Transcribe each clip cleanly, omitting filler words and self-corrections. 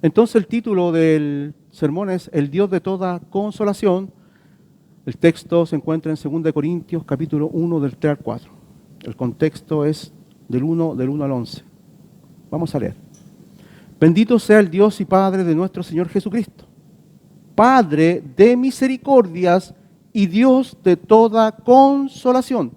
Entonces el título del sermón es El Dios de toda consolación. El texto se encuentra en 2 Corintios capítulo 1 del 3 al 4. El contexto es del 1 al 11. Vamos a leer. Bendito sea el Dios y Padre de nuestro Señor Jesucristo, Padre de misericordias y Dios de toda consolación,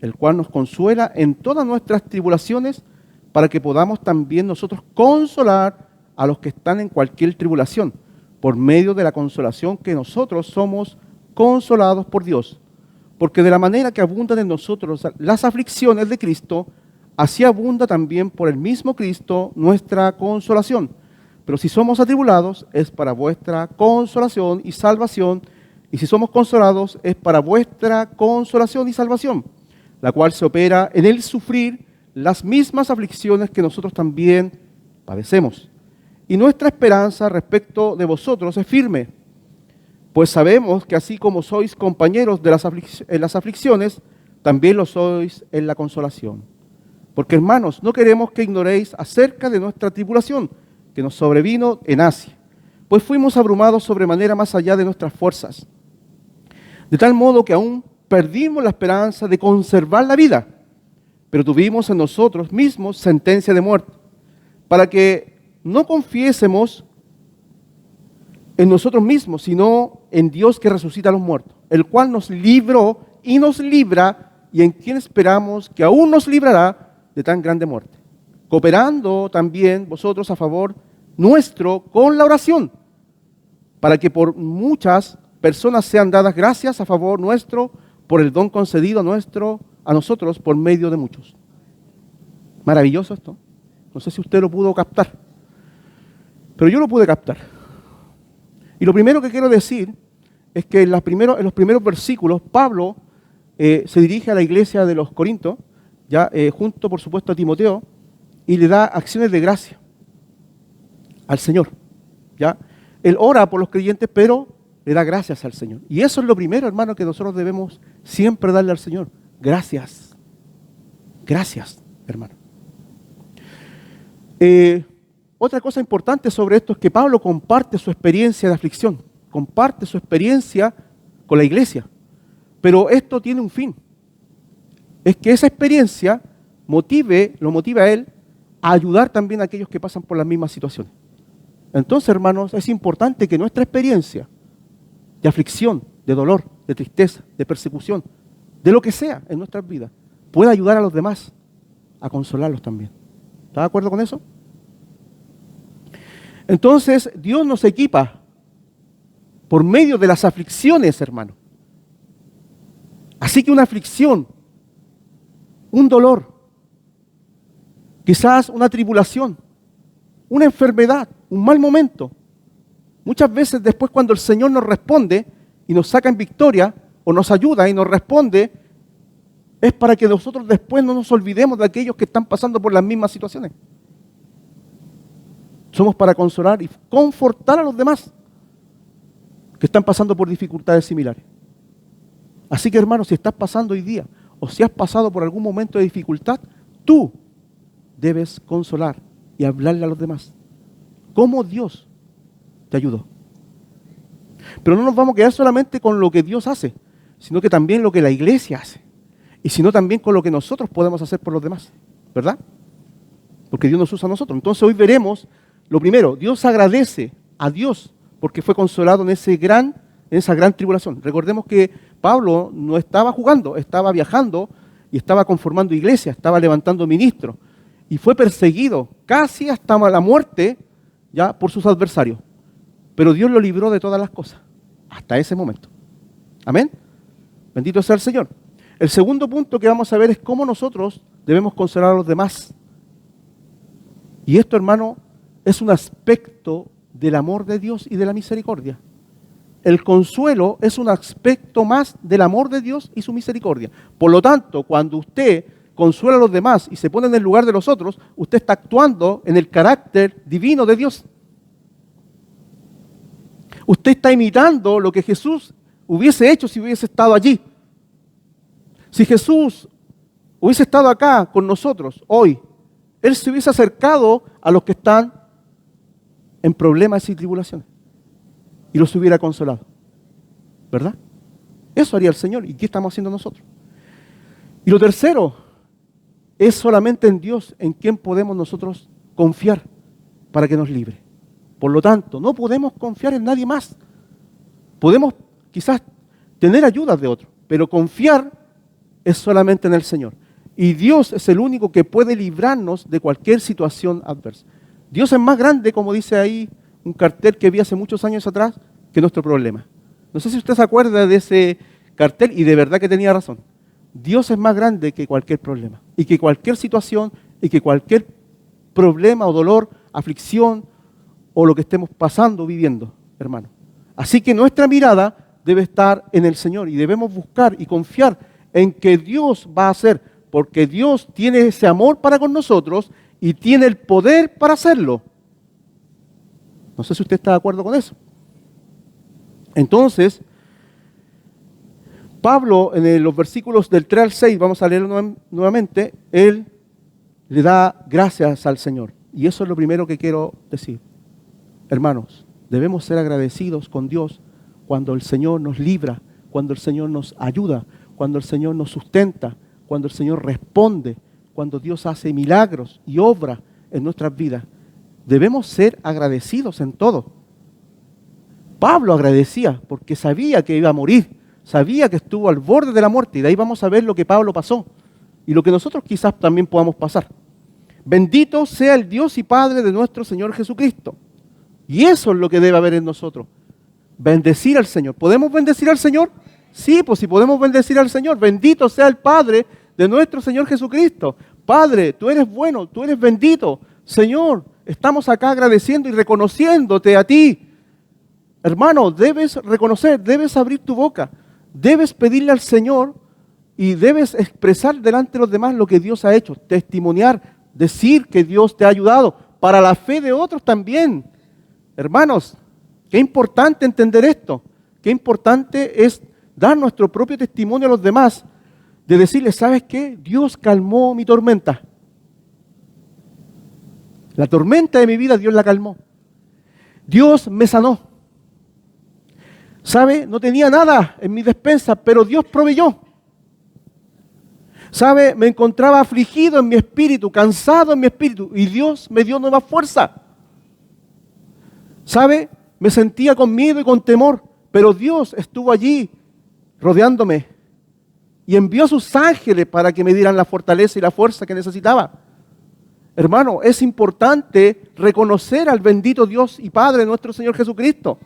el cual nos consuela en todas nuestras tribulaciones, para que podamos también nosotros consolar a los que están en cualquier tribulación, por medio de la consolación que nosotros somos consolados por Dios. Porque de la manera que abundan en nosotros las aflicciones de Cristo, así abunda también por el mismo Cristo nuestra consolación. Pero si somos atribulados, es para vuestra consolación y salvación, y si somos consolados, es para vuestra consolación y salvación, la cual se opera en el sufrir las mismas aflicciones que nosotros también padecemos. Y nuestra esperanza respecto de vosotros es firme, pues sabemos que así como sois compañeros de en las aflicciones, también lo sois en la consolación. Porque, hermanos, no queremos que ignoréis acerca de nuestra tribulación que nos sobrevino en Asia, pues fuimos abrumados sobremanera más allá de nuestras fuerzas, de tal modo que aún perdimos la esperanza de conservar la vida, pero tuvimos en nosotros mismos sentencia de muerte, para que no confiésemos en nosotros mismos, sino en Dios que resucita a los muertos, el cual nos libró y nos libra, y en quien esperamos que aún nos librará de tan grande muerte, cooperando también vosotros a favor nuestro con la oración, para que por muchas personas sean dadas gracias a favor nuestro por el don concedido a nosotros por medio de muchos. Maravilloso esto. No sé si usted lo pudo captar, pero yo lo pude captar. Y lo primero que quiero decir es que en los primeros versículos Pablo se dirige a la iglesia de los Corintios, ya junto por supuesto a Timoteo, y le da acciones de gracia al Señor. ¿Ya? Él ora por los creyentes, pero le da gracias al Señor. Y eso es lo primero, hermano, que nosotros debemos siempre darle al Señor. Gracias. Gracias, hermano. Otra cosa importante sobre esto es que Pablo comparte su experiencia de aflicción, comparte su experiencia con la iglesia. Pero esto tiene un fin. Es que esa experiencia lo motive a él a ayudar también a aquellos que pasan por las mismas situaciones. Entonces, hermanos, es importante que nuestra experiencia de aflicción, de dolor, de tristeza, de persecución, de lo que sea en nuestras vidas, pueda ayudar a los demás a consolarlos también. ¿Está de acuerdo con eso? Entonces, Dios nos equipa por medio de las aflicciones, hermano. Así que una aflicción, un dolor, quizás una tribulación, una enfermedad, un mal momento. Muchas veces después cuando el Señor nos responde y nos saca en victoria o nos ayuda y nos responde, es para que nosotros después no nos olvidemos de aquellos que están pasando por las mismas situaciones. Somos para consolar y confortar a los demás que están pasando por dificultades similares. Así que, hermano, si estás pasando hoy día o si has pasado por algún momento de dificultad, tú debes consolar y hablarle a los demás. ¿Cómo Dios te ayudó? Pero no nos vamos a quedar solamente con lo que Dios hace, sino que también lo que la iglesia hace. Y sino también con lo que nosotros podemos hacer por los demás. ¿Verdad? Porque Dios nos usa a nosotros. Entonces hoy veremos, lo primero, Dios agradece a Dios porque fue consolado en esa gran tribulación. Recordemos que Pablo no estaba jugando, estaba viajando y estaba conformando iglesias, estaba levantando ministros. Y fue perseguido casi hasta la muerte ya por sus adversarios. Pero Dios lo libró de todas las cosas, hasta ese momento. Amén. Bendito sea el Señor. El segundo punto que vamos a ver es cómo nosotros debemos consolar a los demás. Y esto, hermano, es un aspecto del amor de Dios y de la misericordia. El consuelo es un aspecto más del amor de Dios y su misericordia. Por lo tanto, cuando usted consuela a los demás y se pone en el lugar de los otros, usted está actuando en el carácter divino de Dios. Usted está imitando lo que Jesús hubiese hecho si hubiese estado allí. Si Jesús hubiese estado acá con nosotros hoy, Él se hubiese acercado a los que están en problemas y tribulaciones y los hubiera consolado. ¿Verdad? Eso haría el Señor. ¿Y qué estamos haciendo nosotros? Y lo tercero, es solamente en Dios en quien podemos nosotros confiar para que nos libre. Por lo tanto, no podemos confiar en nadie más. Podemos quizás tener ayudas de otros, pero confiar es solamente en el Señor. Y Dios es el único que puede librarnos de cualquier situación adversa. Dios es más grande, como dice ahí un cartel que vi hace muchos años atrás, que nuestro problema. No sé si usted se acuerda de ese cartel y de verdad que tenía razón. Dios es más grande que cualquier problema y que cualquier situación y que cualquier problema o dolor, aflicción o lo que estemos pasando, viviendo, hermano. Así que nuestra mirada debe estar en el Señor y debemos buscar y confiar en que Dios va a hacer, porque Dios tiene ese amor para con nosotros y tiene el poder para hacerlo. No sé si usted está de acuerdo con eso. Entonces, Pablo, en los versículos del 3 al 6, vamos a leerlo nuevamente, él le da gracias al Señor. Y eso es lo primero que quiero decir. Hermanos, debemos ser agradecidos con Dios cuando el Señor nos libra, cuando el Señor nos ayuda, cuando el Señor nos sustenta, cuando el Señor responde, cuando Dios hace milagros y obra en nuestras vidas. Debemos ser agradecidos en todo. Pablo agradecía porque sabía que iba a morir, sabía que estuvo al borde de la muerte y de ahí vamos a ver lo que Pablo pasó y lo que nosotros quizás también podamos pasar. Bendito sea el Dios y Padre de nuestro Señor Jesucristo. Y eso es lo que debe haber en nosotros. Bendecir al Señor. ¿Podemos bendecir al Señor? Sí, pues si podemos bendecir al Señor. Bendito sea el Padre de nuestro Señor Jesucristo. Padre, tú eres bueno, tú eres bendito. Señor, estamos acá agradeciendo y reconociéndote a ti. Hermano, debes reconocer, debes abrir tu boca, debes pedirle al Señor y debes expresar delante de los demás lo que Dios ha hecho, testimoniar, decir que Dios te ha ayudado, para la fe de otros también. Hermanos, qué importante entender esto, qué importante es dar nuestro propio testimonio a los demás, de decirles, ¿sabes qué? Dios calmó mi tormenta. La tormenta de mi vida Dios la calmó. Dios me sanó. ¿Sabe? No tenía nada en mi despensa, pero Dios proveyó. ¿Sabe? Me encontraba afligido en mi espíritu, cansado en mi espíritu, y Dios me dio nueva fuerza. ¿Sabe? Me sentía con miedo y con temor, pero Dios estuvo allí rodeándome y envió a sus ángeles para que me dieran la fortaleza y la fuerza que necesitaba. Hermano, es importante reconocer al bendito Dios y Padre de nuestro Señor Jesucristo.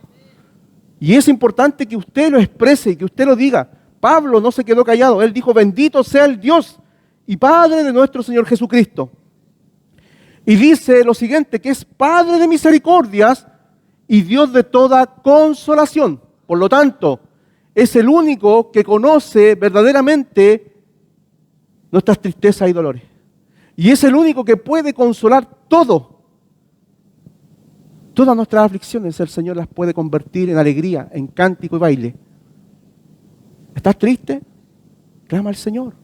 Y es importante que usted lo exprese y que usted lo diga. Pablo no se quedó callado. Él dijo, bendito sea el Dios y Padre de nuestro Señor Jesucristo. Y dice lo siguiente, que es Padre de misericordias y Dios de toda consolación. Por lo tanto, es el único que conoce verdaderamente nuestras tristezas y dolores. Y es el único que puede consolar todo. Todas nuestras aflicciones el Señor las puede convertir en alegría, en cántico y baile. ¿Estás triste? Clama al Señor.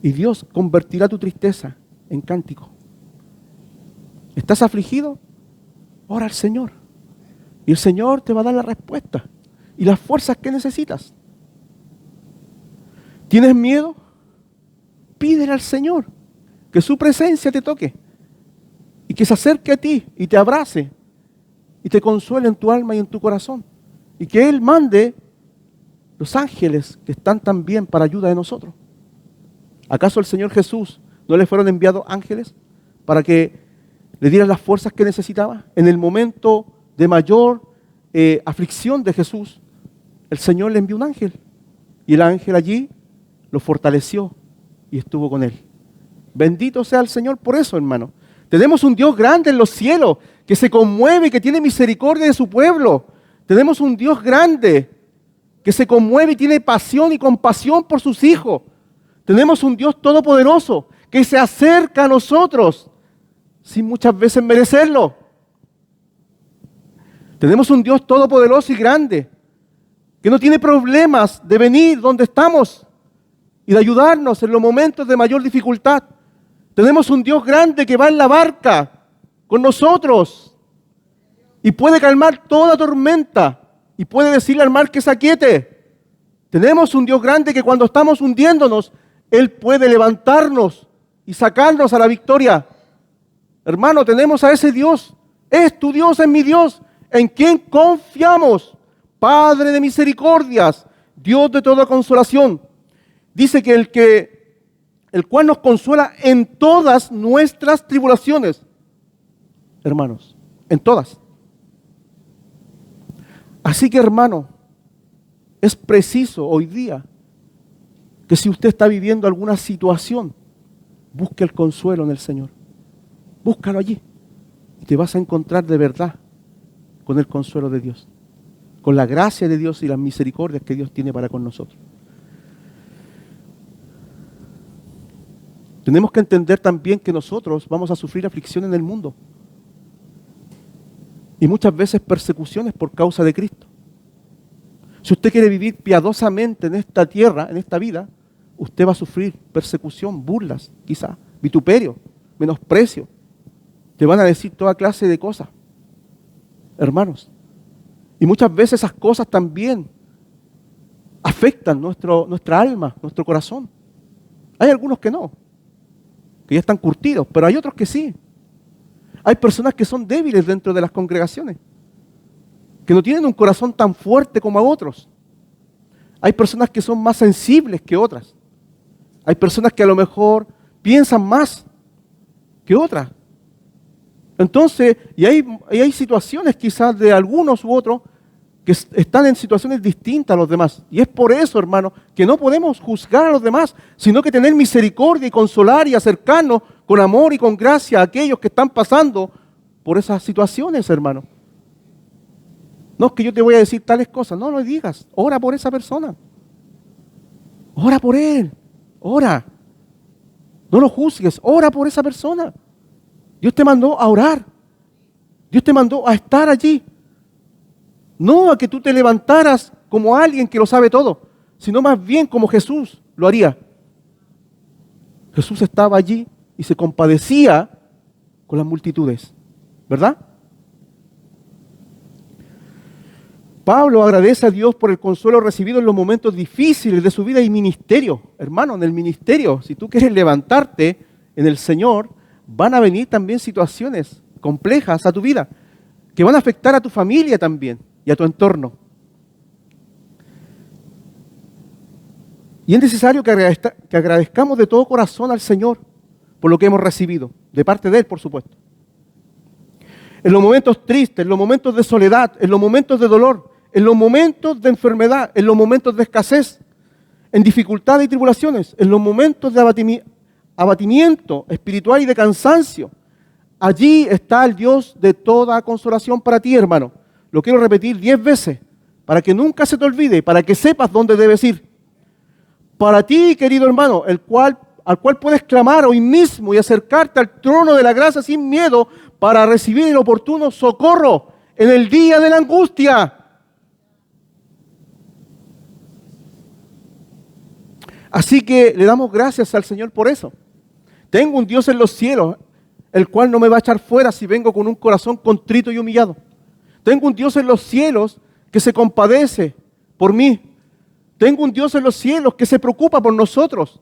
Y Dios convertirá tu tristeza en cántico. ¿Estás afligido? Ora al Señor. Y el Señor te va a dar la respuesta y las fuerzas que necesitas. ¿Tienes miedo? Pídele al Señor que su presencia te toque y que se acerque a ti y te abrace y te consuele en tu alma y en tu corazón. Y que Él mande los ángeles que están también para ayuda de nosotros. ¿Acaso el Señor Jesús no le fueron enviados ángeles para que le dieran las fuerzas que necesitaba? En el momento de mayor aflicción de Jesús, el Señor le envió un ángel. Y el ángel allí lo fortaleció y estuvo con él. Bendito sea el Señor por eso, hermano. Tenemos un Dios grande en los cielos, que se conmueve y que tiene misericordia de su pueblo. Tenemos un Dios grande, que se conmueve y tiene pasión y compasión por sus hijos. Tenemos un Dios todopoderoso, que se acerca a nosotros, sin muchas veces merecerlo. Tenemos un Dios todopoderoso y grande, que no tiene problemas de venir donde estamos y de ayudarnos en los momentos de mayor dificultad. Tenemos un Dios grande que va en la barca con nosotros y puede calmar toda tormenta y puede decirle al mar que se aquiete. Tenemos un Dios grande que cuando estamos hundiéndonos, Él puede levantarnos y sacarnos a la victoria. Hermano, tenemos a ese Dios. Es tu Dios, es mi Dios, en quien confiamos. Padre de misericordias, Dios de toda consolación. Dice que el cual nos consuela en todas nuestras tribulaciones. Hermanos, en todas. Así que, hermano, es preciso hoy día que si usted está viviendo alguna situación, busque el consuelo en el Señor. Búscalo allí y te vas a encontrar de verdad con el consuelo de Dios, con la gracia de Dios y las misericordias que Dios tiene para con nosotros. Tenemos que entender también que nosotros vamos a sufrir aflicción en el mundo y muchas veces persecuciones por causa de Cristo. Si usted quiere vivir piadosamente en esta tierra, en esta vida, usted va a sufrir persecución, burlas, quizá, vituperio, menosprecio. Te van a decir toda clase de cosas, hermanos. Y muchas veces esas cosas también afectan nuestra alma, nuestro corazón. Hay algunos que no, que ya están curtidos, pero hay otros que sí. Hay personas que son débiles dentro de las congregaciones, que no tienen un corazón tan fuerte como a otros. Hay personas que son más sensibles que otras. Hay personas que a lo mejor piensan más que otras. Entonces, y hay situaciones quizás de algunos u otros que están en situaciones distintas a los demás. Y es por eso, hermano, que no podemos juzgar a los demás, sino que tener misericordia y consolar y acercarnos con amor y con gracia a aquellos que están pasando por esas situaciones, hermano. No es que yo te voy a decir tales cosas, no lo digas. Ora por esa persona. Ora por él. Ora. No lo juzgues. Ora por esa persona. Dios te mandó a orar. Dios te mandó a estar allí. No a que tú te levantaras como alguien que lo sabe todo, sino más bien como Jesús lo haría. Jesús estaba allí y se compadecía con las multitudes, ¿verdad? Pablo agradece a Dios por el consuelo recibido en los momentos difíciles de su vida y ministerio. Hermano, en el ministerio, si tú quieres levantarte en el Señor, van a venir también situaciones complejas a tu vida, que van a afectar a tu familia también y a tu entorno. Y es necesario que agradezcamos de todo corazón al Señor por lo que hemos recibido, de parte de Él, por supuesto. En los momentos tristes, en los momentos de soledad, en los momentos de dolor, en los momentos de enfermedad, en los momentos de escasez, en dificultades y tribulaciones, en los momentos de abatimiento espiritual y de cansancio, allí está el Dios de toda consolación para ti, hermano. Lo quiero repetir 10 veces, para que nunca se te olvide, para que sepas dónde debes ir. Para ti, querido hermano, al cual puedes clamar hoy mismo y acercarte al trono de la gracia sin miedo para recibir el oportuno socorro en el día de la angustia. Así que le damos gracias al Señor por eso. Tengo un Dios en los cielos, el cual no me va a echar fuera si vengo con un corazón contrito y humillado. Tengo un Dios en los cielos que se compadece por mí. Tengo un Dios en los cielos que se preocupa por nosotros.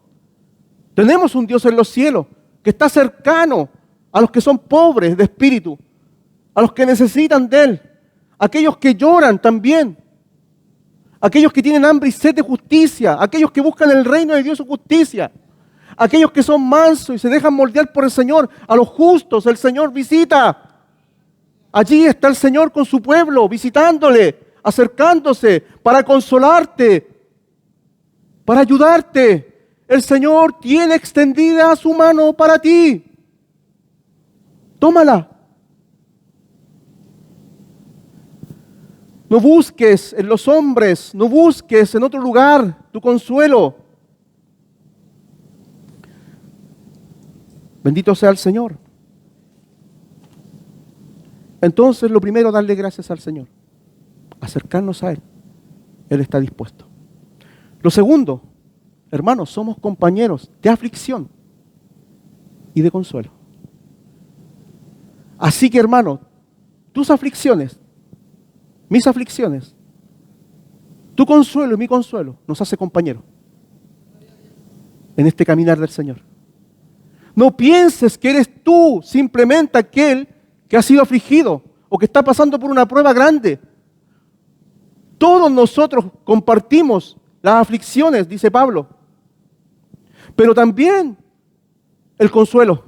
Tenemos un Dios en los cielos que está cercano a los que son pobres de espíritu, a los que necesitan de Él, a aquellos que lloran también, a aquellos que tienen hambre y sed de justicia, a aquellos que buscan el reino de Dios y su justicia, a aquellos que son mansos y se dejan moldear por el Señor, a los justos el Señor visita. Allí está el Señor con su pueblo, visitándole, acercándose para consolarte, para ayudarte. El Señor tiene extendida su mano para ti. Tómala. No busques en los hombres, no busques en otro lugar tu consuelo. Bendito sea el Señor. Entonces, lo primero, darle gracias al Señor. Acercarnos a Él. Él está dispuesto. Lo segundo, hermanos, somos compañeros de aflicción y de consuelo. Así que, hermanos, tus aflicciones, mis aflicciones, tu consuelo y mi consuelo, nos hace compañeros en este caminar del Señor. No pienses que eres tú simplemente aquel que ha sido afligido o que está pasando por una prueba grande. Todos nosotros compartimos las aflicciones, dice Pablo, pero también el consuelo.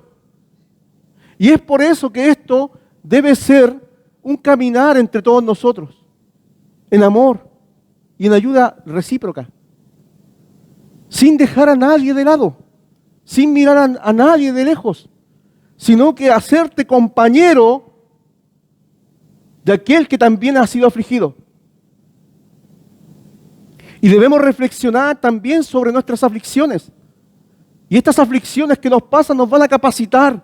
Y es por eso que esto debe ser un caminar entre todos nosotros, en amor y en ayuda recíproca, sin dejar a nadie de lado, sin mirar a nadie de lejos, sino que hacerte compañero de aquel que también ha sido afligido. Y debemos reflexionar también sobre nuestras aflicciones. Y estas aflicciones que nos pasan nos van a capacitar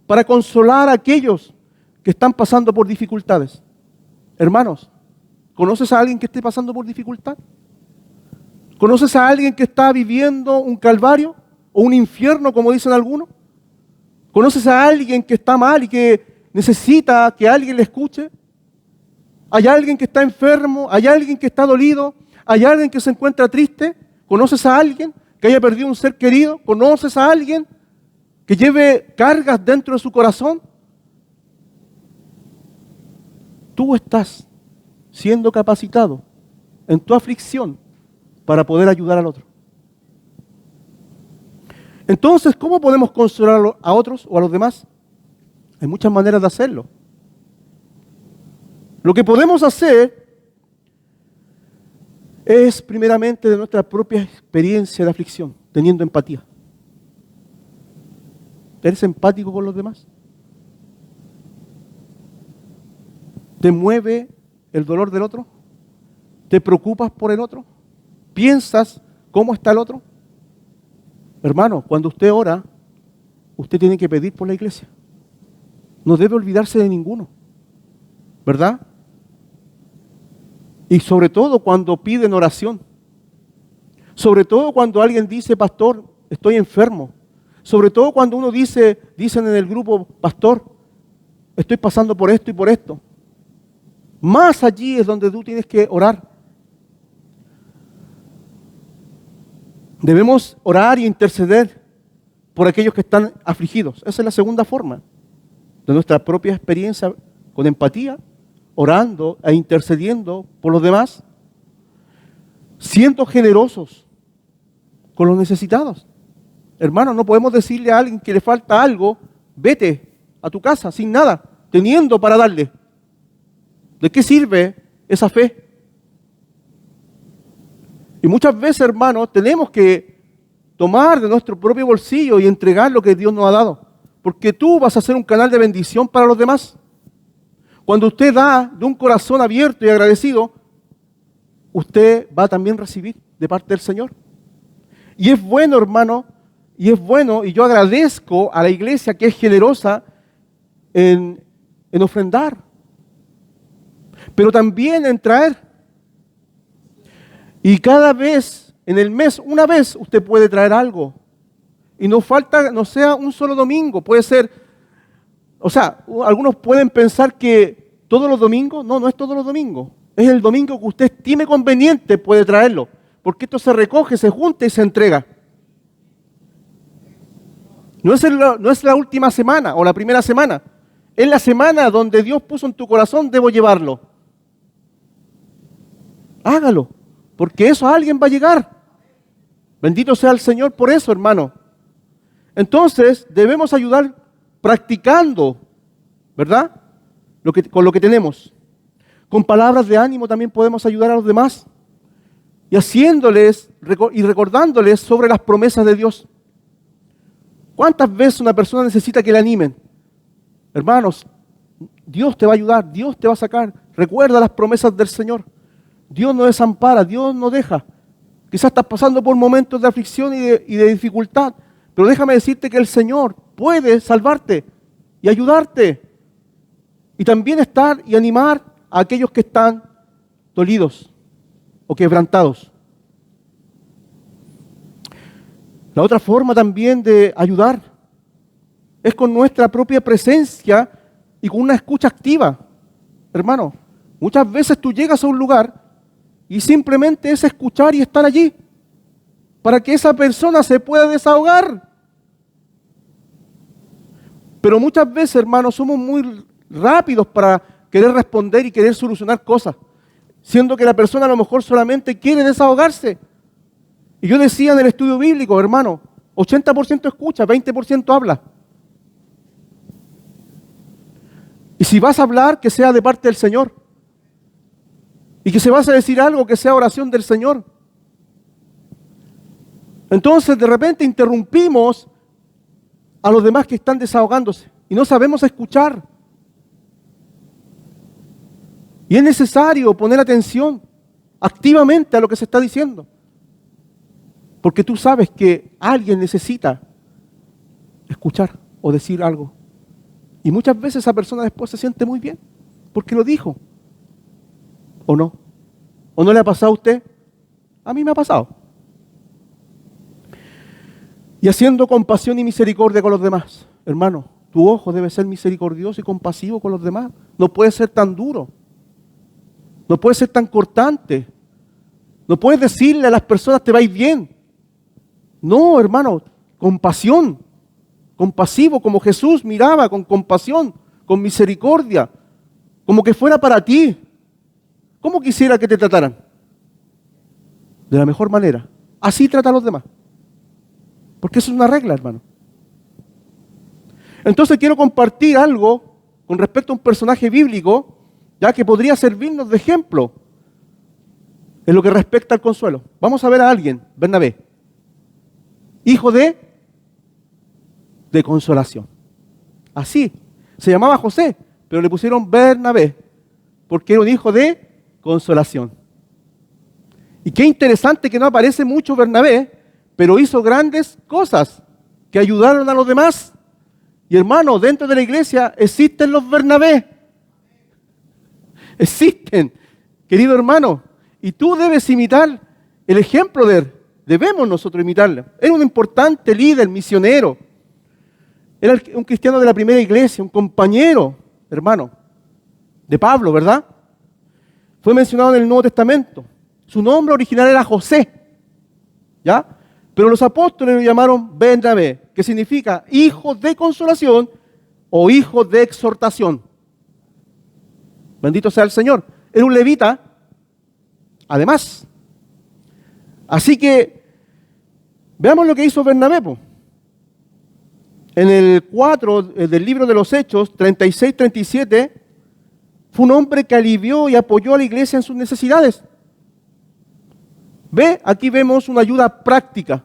para consolar a aquellos que están pasando por dificultades. Hermanos, ¿conoces a alguien que esté pasando por dificultad? ¿Conoces a alguien que está viviendo un calvario o un infierno, como dicen algunos? ¿Conoces a alguien que está mal y que necesita que alguien le escuche? ¿Hay alguien que está enfermo? ¿Hay alguien que está dolido? ¿Hay alguien que se encuentra triste? ¿Conoces a alguien que haya perdido un ser querido? ¿Conoces a alguien que lleve cargas dentro de su corazón? Tú estás siendo capacitado en tu aflicción para poder ayudar al otro. Entonces, ¿cómo podemos consolar a otros o a los demás? Hay muchas maneras de hacerlo. Lo que podemos hacer es primeramente de nuestra propia experiencia de aflicción, teniendo empatía. ¿Eres empático con los demás? ¿Te mueve el dolor del otro? ¿Te preocupas por el otro? ¿Piensas cómo está el otro? Hermano, cuando usted ora, usted tiene que pedir por la iglesia. No debe olvidarse de ninguno, ¿verdad? Y sobre todo cuando piden oración. Sobre todo cuando alguien dice, pastor, estoy enfermo. Sobre todo cuando uno dicen en el grupo, pastor, estoy pasando por esto y por esto. Más allí es donde tú tienes que orar. Debemos orar y interceder por aquellos que están afligidos. Esa es la segunda forma de nuestra propia experiencia con empatía, orando e intercediendo por los demás, siendo generosos con los necesitados. Hermano, no podemos decirle a alguien que le falta algo, vete a tu casa sin nada, teniendo para darle. ¿De qué sirve esa fe? Y muchas veces, hermanos, tenemos que tomar de nuestro propio bolsillo y entregar lo que Dios nos ha dado. Porque tú vas a ser un canal de bendición para los demás. Cuando usted da de un corazón abierto y agradecido, usted va a también recibir de parte del Señor. Y es bueno, hermano, y yo agradezco a la iglesia que es generosa en ofrendar, pero también en traer. Y cada vez, en el mes, una vez, usted puede traer algo. Y no sea un solo domingo, puede ser, algunos pueden pensar que todos los domingos, no es todos los domingos. Es el domingo que usted estime conveniente, puede traerlo. Porque esto se recoge, se junta y se entrega. No es la última semana o la primera semana. Es la semana donde Dios puso en tu corazón, debo llevarlo. Hágalo. Porque eso a alguien va a llegar. Bendito sea el Señor por eso, hermano. Entonces, debemos ayudar practicando, ¿verdad? Con lo que tenemos. Con palabras de ánimo también podemos ayudar a los demás. Y haciéndoles y recordándoles sobre las promesas de Dios. ¿Cuántas veces una persona necesita que le animen? Hermanos, Dios te va a ayudar, Dios te va a sacar. Recuerda las promesas del Señor. Dios no desampara, Dios no deja. Quizás estás pasando por momentos de aflicción y de dificultad, pero déjame decirte que el Señor puede salvarte y ayudarte. Y también estar y animar a aquellos que están dolidos o quebrantados. La otra forma también de ayudar es con nuestra propia presencia y con una escucha activa. hermano, muchas veces tú llegas a un lugar y simplemente es escuchar y estar allí para que esa persona se pueda desahogar. Pero muchas veces, hermano, somos muy rápidos para querer responder y querer solucionar cosas, siendo que la persona a lo mejor solamente quiere desahogarse. Y yo decía en el estudio bíblico, hermano, 80% escucha, 20% habla. Y si vas a hablar, que sea de parte del Señor. Y que se vas a decir algo, que sea oración del Señor. Entonces, de repente interrumpimos a los demás que están desahogándose y no sabemos escuchar. Y es necesario poner atención activamente a lo que se está diciendo. Porque tú sabes que alguien necesita escuchar o decir algo. Y muchas veces esa persona después se siente muy bien porque lo dijo. ¿O no? ¿O no le ha pasado a usted? A mí me ha pasado. Y haciendo compasión y misericordia con los demás. Hermano, tu ojo debe ser misericordioso y compasivo con los demás. No puede ser tan duro. No puede ser tan cortante. No puedes decirle a las personas te va a ir bien. No, hermano, compasión. Compasivo, como Jesús miraba, con compasión, con misericordia. Como que fuera para ti. ¿Cómo quisiera que te trataran? De la mejor manera. Así trata a los demás. Porque eso es una regla, hermano. Entonces quiero compartir algo con respecto a un personaje bíblico, ya que podría servirnos de ejemplo en lo que respecta al consuelo. Vamos a ver a alguien, Bernabé, hijo de consolación. Así, se llamaba José, pero le pusieron Bernabé, porque era un hijo de consolación. Y qué interesante que no aparece mucho Bernabé, pero hizo grandes cosas que ayudaron a los demás. Y hermano, dentro de la iglesia existen los Bernabé. Existen, querido hermano. Y tú debes imitar el ejemplo de él. Debemos nosotros imitarlo. Era un importante líder, misionero. Era un cristiano de la primera iglesia, un compañero, hermano, de Pablo, ¿verdad? Fue mencionado en el Nuevo Testamento. Su nombre original era José, ¿ya? Pero los apóstoles lo llamaron Bernabé, que significa hijo de consolación o hijo de exhortación. Bendito sea el Señor. Era un levita, además. Así que, veamos lo que hizo Bernabé, po. En el 4 del libro de los Hechos, 36-37, fue un hombre que alivió y apoyó a la iglesia en sus necesidades. Ve, aquí vemos una ayuda práctica.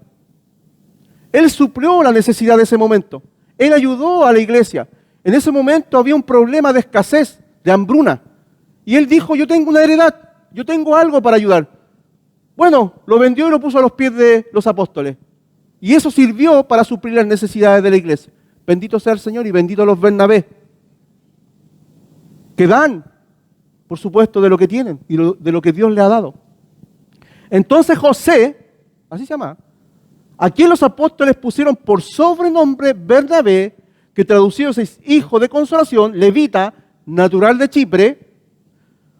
Él suplió la necesidad de ese momento. Él ayudó a la iglesia. En ese momento había un problema de escasez, de hambruna. Y él dijo, yo tengo una heredad, yo tengo algo para ayudar. Bueno, lo vendió y lo puso a los pies de los apóstoles. Y eso sirvió para suplir las necesidades de la iglesia. Bendito sea el Señor y bendito los Bernabé, que dan, por supuesto, de lo que tienen y de lo que Dios le ha dado. Entonces José, así se llama, a quien los apóstoles pusieron por sobrenombre Bernabé, que traducido es hijo de consolación, levita, natural de Chipre,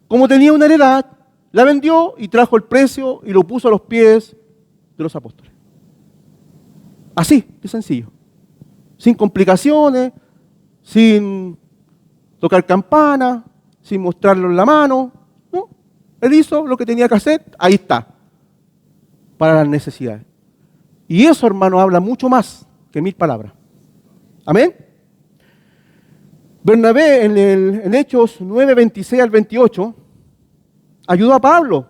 como tenía una heredad, la vendió y trajo el precio y lo puso a los pies de los apóstoles. Así, de sencillo. Sin complicaciones, sin tocar campana, sin mostrarlo en la mano. ¿No? Él hizo lo que tenía que hacer, ahí está, para las necesidades. Y eso, hermano, habla mucho más que 1000 palabras. Amén. Bernabé en Hechos 9, 26 al 28 ayudó a Pablo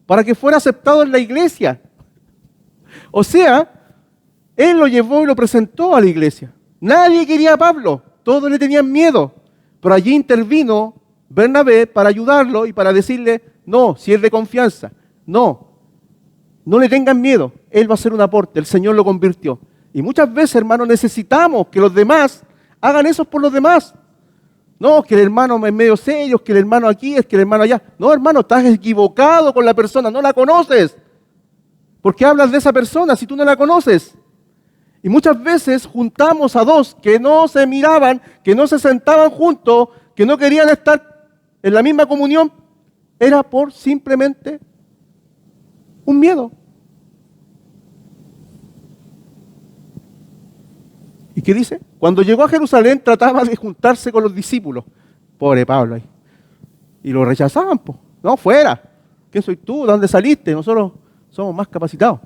para que fuera aceptado en la iglesia. O sea, él lo llevó y lo presentó a la iglesia. Nadie quería a Pablo, todos le tenían miedo. Pero allí intervino Bernabé para ayudarlo y para decirle, no, si es de confianza, no le tengan miedo, él va a hacer un aporte, el Señor lo convirtió. Y muchas veces, hermano, necesitamos que los demás hagan eso por los demás. No, que el hermano es medio serio, que el hermano aquí, es que el hermano allá. No, hermano, estás equivocado con la persona, no la conoces. ¿Por qué hablas de esa persona si tú no la conoces? Y muchas veces juntamos a dos que no se miraban, que no se sentaban juntos, que no querían estar en la misma comunión, era por simplemente un miedo. ¿Y qué dice? Cuando llegó a Jerusalén trataba de juntarse con los discípulos. Pobre Pablo ahí. Y lo rechazaban, pues. No, fuera. ¿Quién soy tú? ¿De dónde saliste? Nosotros somos más capacitados.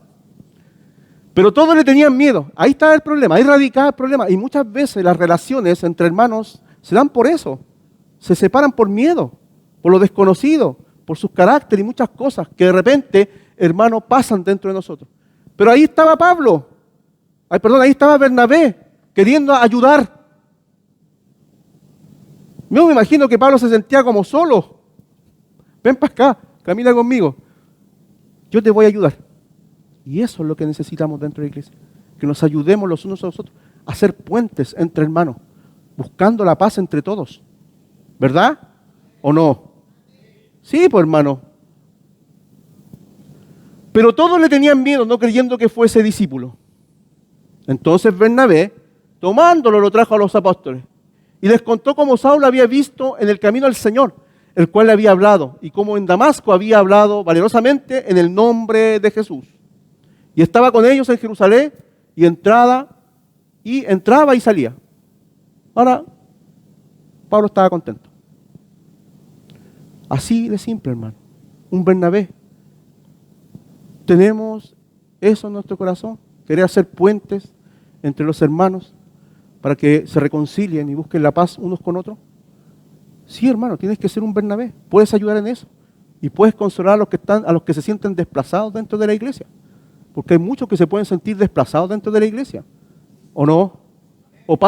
Pero todos le tenían miedo. Ahí está el problema, ahí radicaba el problema. Y muchas veces las relaciones entre hermanos se dan por eso. Se separan por miedo, por lo desconocido, por sus caracteres y muchas cosas que de repente, hermanos, pasan dentro de nosotros. Pero ahí estaba Pablo. Ahí estaba Bernabé, queriendo ayudar. Yo me imagino que Pablo se sentía como solo. Ven para acá, camina conmigo. Yo te voy a ayudar. Y eso es lo que necesitamos dentro de la iglesia. Que nos ayudemos los unos a los otros a hacer puentes entre hermanos, buscando la paz entre todos. ¿Verdad? ¿O no? Sí, pues hermano. Pero todos le tenían miedo, no creyendo que fuese discípulo. Entonces Bernabé, tomándolo, lo trajo a los apóstoles y les contó cómo Saulo había visto en el camino al Señor, el cual le había hablado, y cómo en Damasco había hablado valerosamente en el nombre de Jesús. Y estaba con ellos en Jerusalén y entraba y salía. Ahora, Pablo estaba contento. Así de simple, hermano. Un Bernabé. Tenemos eso en nuestro corazón. Querer hacer puentes entre los hermanos para que se reconcilien y busquen la paz unos con otros. Sí, hermano, tienes que ser un Bernabé. Puedes ayudar en eso. Y puedes consolar a los que se sienten desplazados dentro de la iglesia. Porque hay muchos que se pueden sentir desplazados dentro de la iglesia. ¿O no? O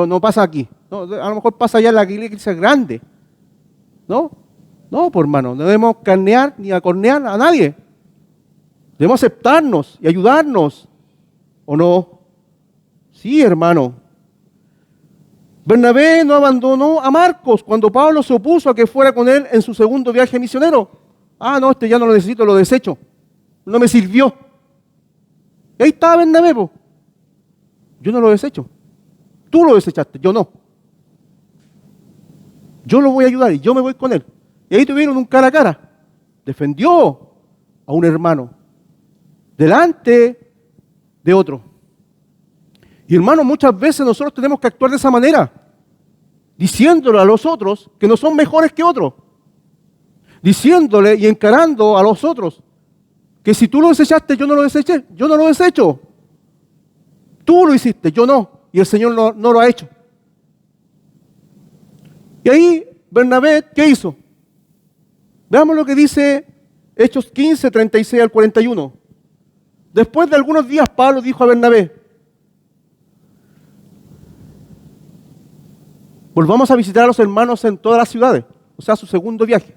no pasa aquí. No, a lo mejor pasa allá en la iglesia grande. ¿No? No, pues hermano, no debemos carnear ni acornear a nadie. Debemos aceptarnos y ayudarnos. ¿O no? Sí, hermano. Bernabé no abandonó a Marcos cuando Pablo se opuso a que fuera con él en su segundo viaje misionero. Ah, no, ya no lo necesito, lo desecho. No me sirvió. Y ahí estaba Bernabé, po. Yo no lo desecho. Tú lo desechaste, yo no. Yo lo voy a ayudar y yo me voy con él. Y ahí tuvieron un cara a cara. Defendió a un hermano delante de otro. Y hermanos, muchas veces nosotros tenemos que actuar de esa manera, diciéndole a los otros que no son mejores que otros, diciéndole y encarando a los otros que si tú lo desechaste, yo no lo deseché, yo no lo desecho. Tú lo hiciste, yo no, y el Señor no lo ha hecho. Y ahí Bernabé, ¿qué hizo? Veamos lo que dice Hechos 15, 36 al 41. Después de algunos días, Pablo dijo a Bernabé: volvamos a visitar a los hermanos en todas las ciudades, o sea, su segundo viaje,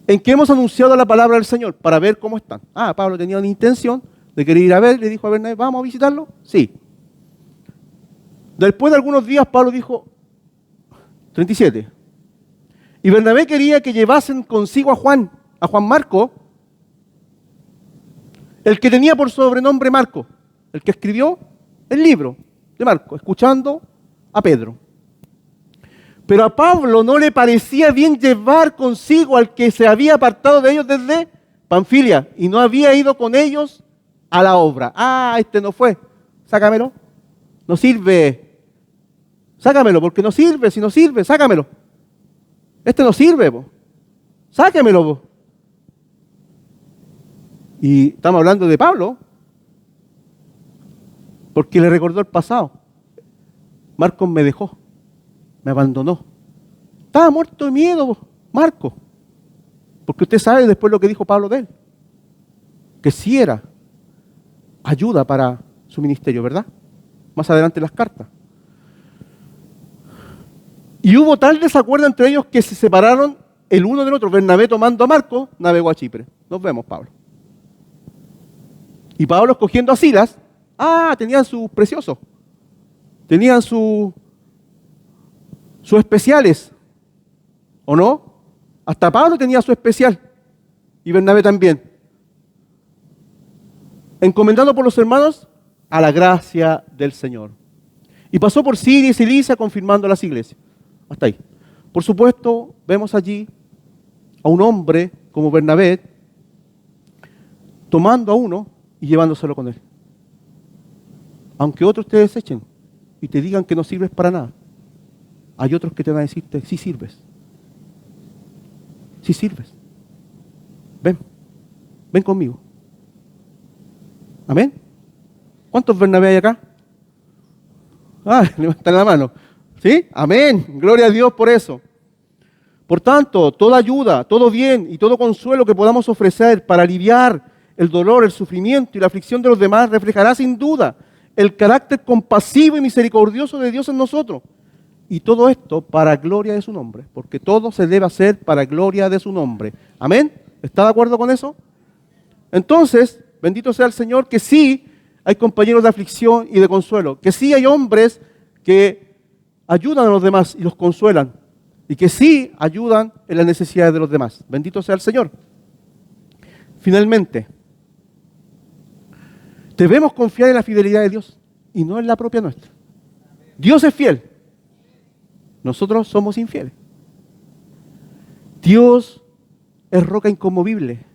en que hemos anunciado la palabra del Señor para ver cómo están. Ah, Pablo tenía una intención de querer ir a ver, le dijo a Bernabé: ¿vamos a visitarlo? Sí. Después de algunos días, Pablo dijo, 37, y Bernabé quería que llevasen consigo a Juan Marco, el que tenía por sobrenombre Marco, el que escribió el libro de Marco, escuchando a Pedro. Pero a Pablo no le parecía bien llevar consigo al que se había apartado de ellos desde Panfilia y no había ido con ellos a la obra. Ah, este no fue. Sácamelo. No sirve. Sácamelo, porque no sirve. Si no sirve, sácamelo. Este no sirve, po. Sáquemelo, po. Y estamos hablando de Pablo, porque le recordó el pasado. Marcos me dejó, me abandonó. Estaba muerto de miedo, Marcos. Porque usted sabe después lo que dijo Pablo de él. Que sí era ayuda para su ministerio, ¿verdad? Más adelante en las cartas. Y hubo tal desacuerdo entre ellos que se separaron el uno del otro. Bernabé, tomando a Marcos, navegó a Chipre. Nos vemos, Pablo. Y Pablo, escogiendo a Silas, tenían sus preciosos. Tenían sus especiales. ¿O no? Hasta Pablo tenía su especial. Y Bernabé también. Encomendando por los hermanos a la gracia del Señor. Y pasó por Siria y Cilicia confirmando las iglesias. Hasta ahí. Por supuesto, vemos allí a un hombre como Bernabé tomando a uno y llevándoselo con él. Aunque otros te desechen y te digan que no sirves para nada, hay otros que te van a decirte, sí sirves. Sí sirves. Ven conmigo. Amén. ¿Cuántos Bernabé hay acá? Levantan la mano. ¿Sí? Amén. Gloria a Dios por eso. Por tanto, toda ayuda, todo bien y todo consuelo que podamos ofrecer para aliviar el dolor, el sufrimiento y la aflicción de los demás reflejará sin duda el carácter compasivo y misericordioso de Dios en nosotros. Y todo esto para gloria de su nombre, porque todo se debe hacer para gloria de su nombre. Amén. ¿Está de acuerdo con eso? Entonces, bendito sea el Señor, que sí hay compañeros de aflicción y de consuelo, que sí hay hombres que ayudan a los demás y los consuelan, y que sí ayudan en las necesidades de los demás. Bendito sea el Señor. Finalmente, debemos confiar en la fidelidad de Dios y no en la propia nuestra. Dios es fiel. Nosotros somos infieles. Dios es roca inconmovible.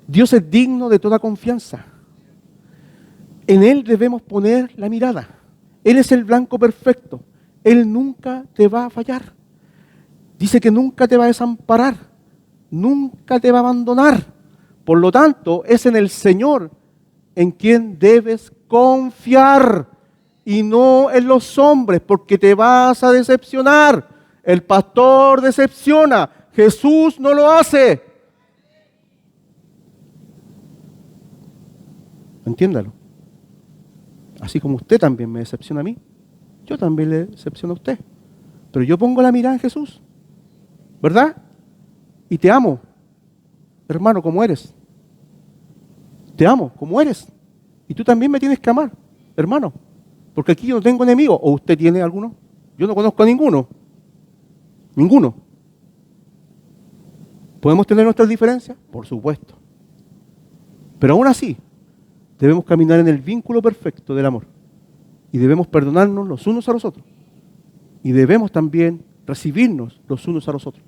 Dios es digno de toda confianza. En Él debemos poner la mirada. Él es el blanco perfecto. Él nunca te va a fallar. Dice que nunca te va a desamparar. Nunca te va a abandonar. Por lo tanto, es en el Señor en quien debes confiar y no en los hombres, porque te vas a decepcionar. El pastor decepciona. Jesús no lo hace. Entiéndalo. Así como usted también me decepciona a mí, yo también le decepciono a usted. Pero yo pongo la mirada en Jesús, ¿verdad? Y te amo, hermano, como eres. Te amo, como eres. Y tú también me tienes que amar, hermano. Porque aquí yo no tengo enemigos. ¿O usted tiene alguno? Yo no conozco a ninguno. Ninguno. ¿Podemos tener nuestras diferencias? Por supuesto. Pero aún así, debemos caminar en el vínculo perfecto del amor. Y debemos perdonarnos los unos a los otros. Y debemos también recibirnos los unos a los otros.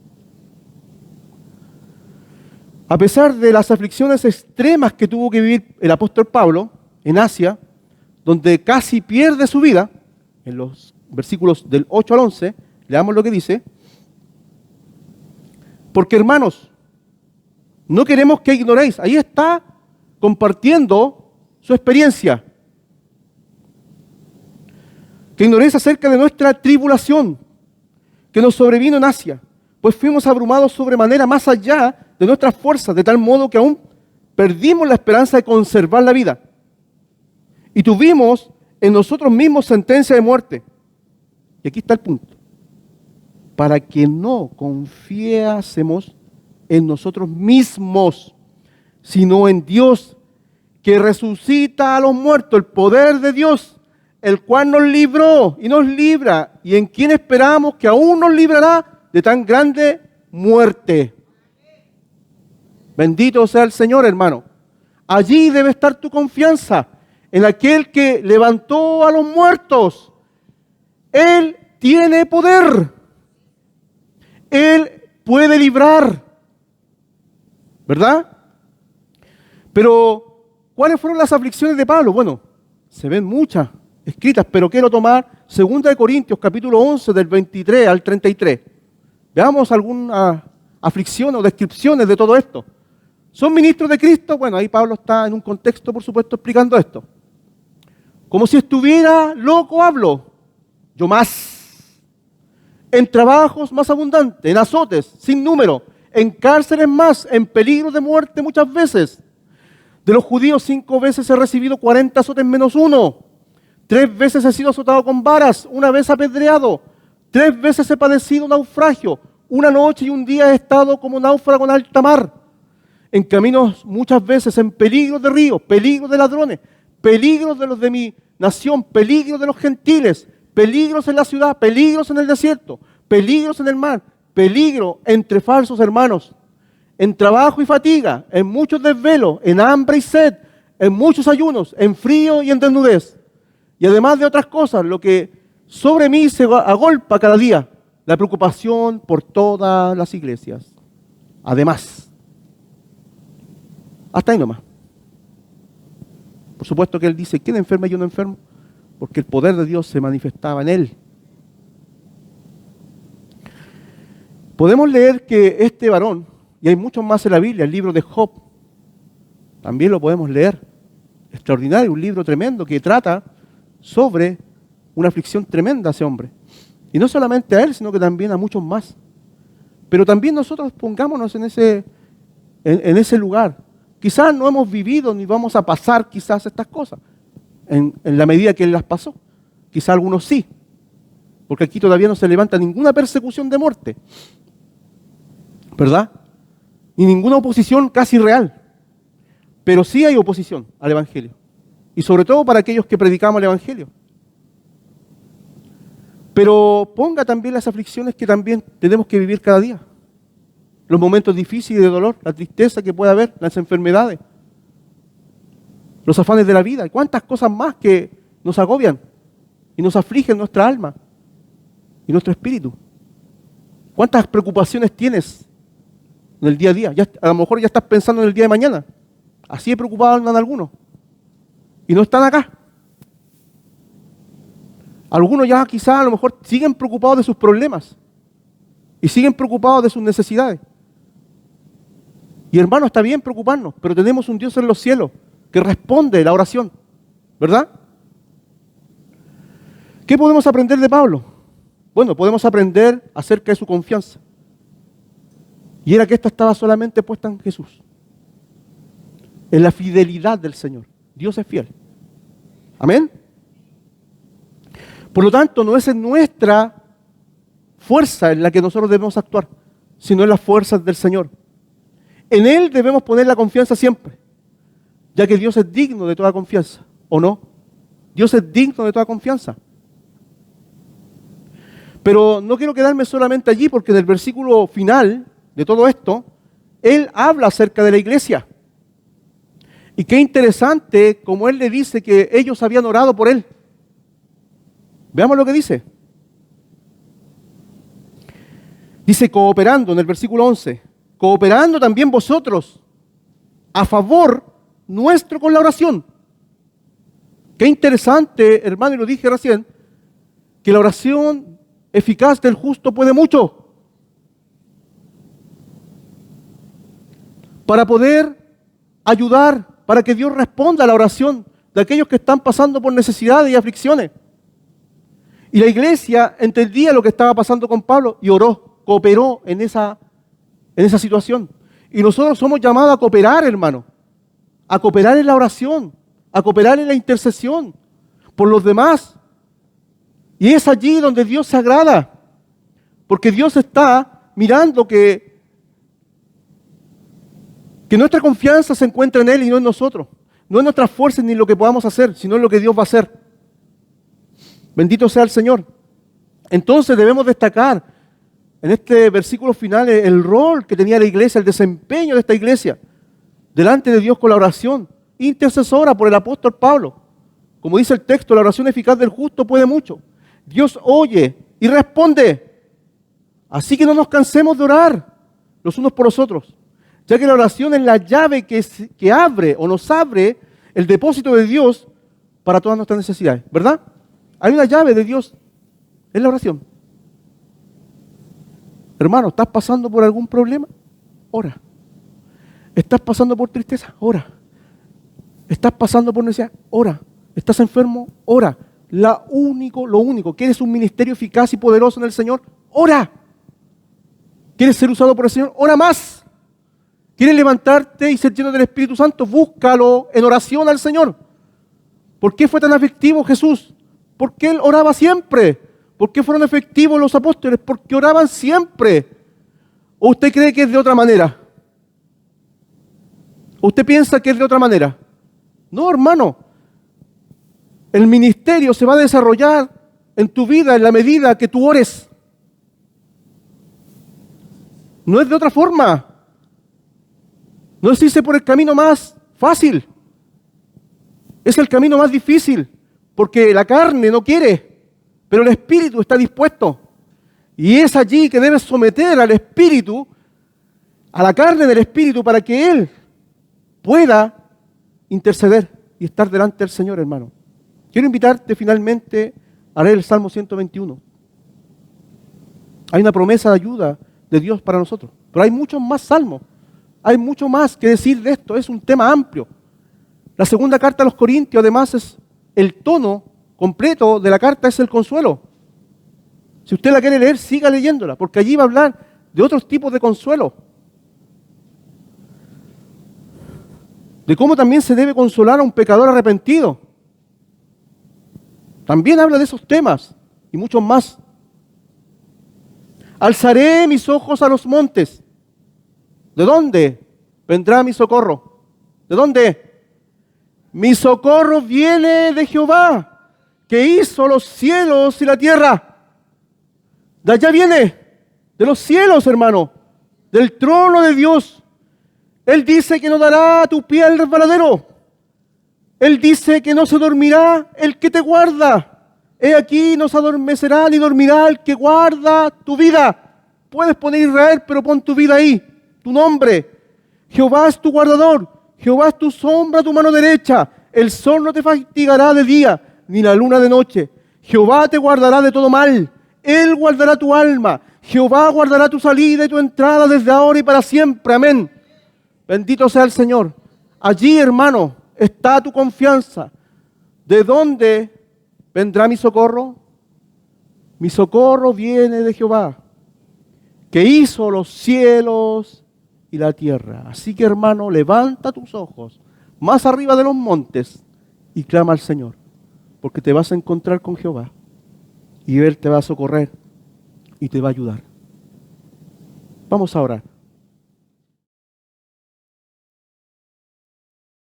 A pesar de las aflicciones extremas que tuvo que vivir el apóstol Pablo en Asia, donde casi pierde su vida, en los versículos del 8 al 11, leamos lo que dice. Porque hermanos, no queremos que ignoréis. Ahí está compartiendo su experiencia. Que ignoréis acerca de nuestra tribulación que nos sobrevino en Asia, pues fuimos abrumados sobremanera más allá de nuestras fuerzas, de tal modo que aún perdimos la esperanza de conservar la vida. Y tuvimos en nosotros mismos sentencia de muerte. Y aquí está el punto. Para que no confiásemos en nosotros mismos, sino en Dios, que resucita a los muertos, el poder de Dios, el cual nos libró y nos libra, y en quien esperamos que aún nos librará de tan grande muerte. Bendito sea el Señor, hermano. Allí debe estar tu confianza, en aquel que levantó a los muertos. Él tiene poder. Él puede librar. ¿Verdad? Pero, ¿cuáles fueron las aflicciones de Pablo? Bueno, se ven muchas escritas, pero quiero tomar 2 Corintios, capítulo 11, del 23 al 33. Veamos algunas aflicciones o descripciones de todo esto. ¿Son ministros de Cristo? Bueno, ahí Pablo está en un contexto, por supuesto, explicando esto. Como si estuviera loco hablo, yo más. En trabajos más abundantes, en azotes sin número, en cárceles más, en peligro de muerte muchas veces. De los judíos 5 veces he recibido 40 azotes menos 1. 3 veces he sido azotado con varas, 1 vez apedreado. 3 veces he padecido naufragio. 1 noche y 1 día he estado como náufrago en alta mar. En caminos muchas veces, en peligro de ríos, peligro de ladrones, peligros de los de mi nación, peligros de los gentiles, peligros en la ciudad, peligros en el desierto, peligros en el mar, peligro entre falsos hermanos, en trabajo y fatiga, en muchos desvelos, en hambre y sed, en muchos ayunos, en frío y en desnudez. Y además de otras cosas, lo que sobre mí se agolpa cada día, la preocupación por todas las iglesias. Además, hasta ahí nomás. Por supuesto que él dice, ¿quién enferma y yo no enfermo? Porque el poder de Dios se manifestaba en él. Podemos leer que este varón, y hay muchos más en la Biblia, el libro de Job, también lo podemos leer. Extraordinario, un libro tremendo que trata sobre una aflicción tremenda a ese hombre. Y no solamente a él, sino que también a muchos más. Pero también nosotros pongámonos en ese lugar. Quizás no hemos vivido ni vamos a pasar quizás estas cosas en la medida que él las pasó. Quizás algunos sí, porque aquí todavía no se levanta ninguna persecución de muerte, ¿verdad? Ni ninguna oposición casi real. Pero sí hay oposición al Evangelio. Y sobre todo para aquellos que predicamos el Evangelio. Pero ponga también las aflicciones que también tenemos que vivir cada día. Los momentos difíciles de dolor, la tristeza que puede haber, las enfermedades, los afanes de la vida, y cuántas cosas más que nos agobian y nos afligen nuestra alma y nuestro espíritu. ¿Cuántas preocupaciones tienes en el día a día? A lo mejor ya estás pensando en el día de mañana. Así de preocupados andan algunos. Y no están acá. Algunos ya quizás a lo mejor siguen preocupados de sus problemas. Y siguen preocupados de sus necesidades. Y hermano, está bien preocuparnos, pero tenemos un Dios en los cielos que responde la oración. ¿Verdad? ¿Qué podemos aprender de Pablo? Bueno, podemos aprender acerca de su confianza. Y era que esta estaba solamente puesta en Jesús. En la fidelidad del Señor. Dios es fiel. Amén. Por lo tanto, no es en nuestra fuerza en la que nosotros debemos actuar, sino en las fuerzas del Señor. En Él debemos poner la confianza siempre, ya que Dios es digno de toda confianza, ¿o no? Dios es digno de toda confianza. Pero no quiero quedarme solamente allí, porque en el versículo final de todo esto, Él habla acerca de la iglesia. Y qué interesante como Él le dice que ellos habían orado por Él. Veamos lo que dice. Dice, cooperando en el versículo 11, cooperando también vosotros a favor nuestro con la oración. Qué interesante, hermano, y lo dije recién, que la oración eficaz del justo puede mucho. Para poder ayudar, para que Dios responda a la oración de aquellos que están pasando por necesidades y aflicciones. Y la iglesia entendía lo que estaba pasando con Pablo y oró, cooperó en esa situación. Y nosotros somos llamados a cooperar, hermano, a cooperar en la oración, a cooperar en la intercesión por los demás. Y es allí donde Dios se agrada, porque Dios está mirando que nuestra confianza se encuentra en Él y no en nosotros. No en nuestras fuerzas ni en lo que podamos hacer, sino en lo que Dios va a hacer. Bendito sea el Señor. Entonces debemos destacar en este versículo final el rol que tenía la iglesia, el desempeño de esta iglesia delante de Dios con la oración intercesora por el apóstol Pablo. Como dice el texto, la oración eficaz del justo puede mucho. Dios oye y responde. Así que no nos cansemos de orar los unos por los otros, ya que la oración es la llave que abre o nos abre el depósito de Dios para todas nuestras necesidades, ¿verdad? Hay una llave de Dios, es la oración. Hermano, ¿estás pasando por algún problema? Ora. ¿Estás pasando por tristeza? Ora. ¿Estás pasando por necesidad? Ora. ¿Estás enfermo? Ora. Lo único, ¿quieres un ministerio eficaz y poderoso en el Señor? Ora. ¿Quieres ser usado por el Señor? Ora más. ¿Quieres levantarte y ser lleno del Espíritu Santo? Búscalo en oración al Señor. ¿Por qué fue tan efectivo Jesús? Porque Él oraba siempre. ¿Por qué fueron efectivos los apóstoles? Porque oraban siempre. ¿O usted cree que es de otra manera? ¿O usted piensa que es de otra manera? No, hermano. El ministerio se va a desarrollar en tu vida en la medida que tú ores. No es de otra forma. No es irse por el camino más fácil. Es el camino más difícil, porque la carne no quiere, pero el espíritu está dispuesto. Y es allí que debes someter al Espíritu, a la carne del Espíritu, para que Él pueda interceder y estar delante del Señor, hermano. Quiero invitarte finalmente a leer el Salmo 121. Hay una promesa de ayuda de Dios para nosotros, pero hay muchos más salmos. Hay mucho más que decir de esto, es un tema amplio. La segunda carta a los Corintios, además, es el tono completo de la carta, es el consuelo. Si usted la quiere leer, siga leyéndola, porque allí va a hablar de otros tipos de consuelo. De cómo también se debe consolar a un pecador arrepentido. También habla de esos temas y muchos más. Alzaré mis ojos a los montes. ¿De dónde vendrá mi socorro? ¿De dónde? Mi socorro viene de Jehová, que hizo los cielos y la tierra. De allá viene, de los cielos, hermano, del trono de Dios. Él dice que no dará a tu pie al resbaladero. Él dice que no se dormirá el que te guarda. He aquí no se adormecerá ni dormirá el que guarda tu vida. Puedes poner Israel, pero pon tu vida ahí, tu nombre. Jehová es tu guardador. Jehová es tu sombra, tu mano derecha. El sol no te fatigará de día, ni la luna de noche. Jehová te guardará de todo mal. Él guardará tu alma. Jehová guardará tu salida y tu entrada desde ahora y para siempre. Amén. Bendito sea el Señor. Allí, hermano, está tu confianza. ¿De dónde vendrá mi socorro? Mi socorro viene de Jehová, que hizo los cielos y la tierra. Así que, hermano, levanta tus ojos más arriba de los montes y clama al Señor, porque te vas a encontrar con Jehová y Él te va a socorrer y te va a ayudar. Vamos a orar.